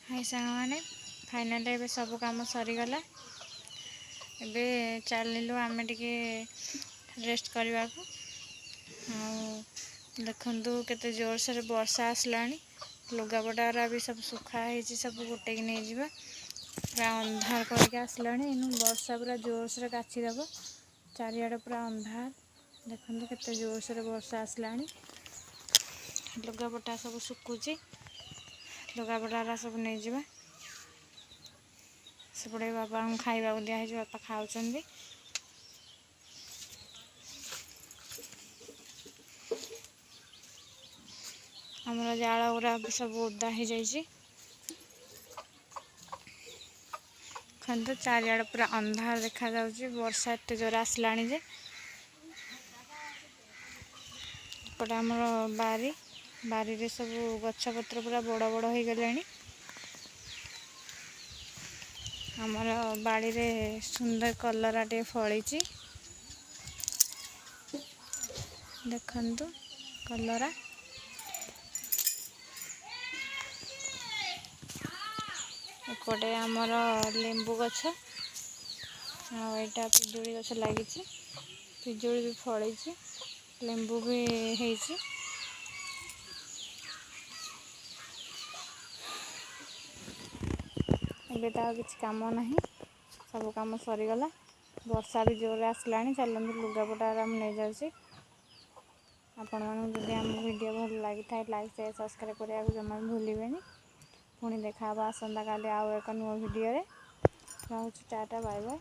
हाय सांग मैंने फाइनाल एबे सब काम सरीगला एबे चलू आम टे रेस्ट करने को देखु केते जोर से वर्षा आसला लुगापटा भी सब सुखाई सब गोटे नहीं जावा पूरा अंधार करके आसला इन वर्षा पूरा जोर से काचिदेव चारिआडे पूरा अंधार देखु केते जोर से वर्षा आसला लुगापटा सब सुखुची लुगापटा सब नहीं जावा सेपटे बापा को खाइबा दिखाई बापा खाऊँ आमर जाल गुरा भी सब ओदा हो जाइए खंड चारिआडे पूरा अंधार देखा जाउची वर्षा एत जोर आसला जे एपटे आमर बारी बारी रे सब गछपत्र पूरा बड़ बड़ हो गले आमर बाड़ी रे सुंदर कलरा टे फली देखु कलरा एपटे आमर लेंबू गछ आईटा पिजुड़ी गछ लगी पिजुड़ी भी फली लेंबू भी है एबे तो किसी काम ना सब काम सरीगला वर्षा भी जोर आसला चलते लुगापटा नहीं जाऊँगी आपण मैंने आम वीडियो भल लगी था लाइक शेयर सब्सक्राइब करने को जमा भूलें पुणी देखा आसंता काली आउ एक नुआ वीडियो रे। Tata bye bye.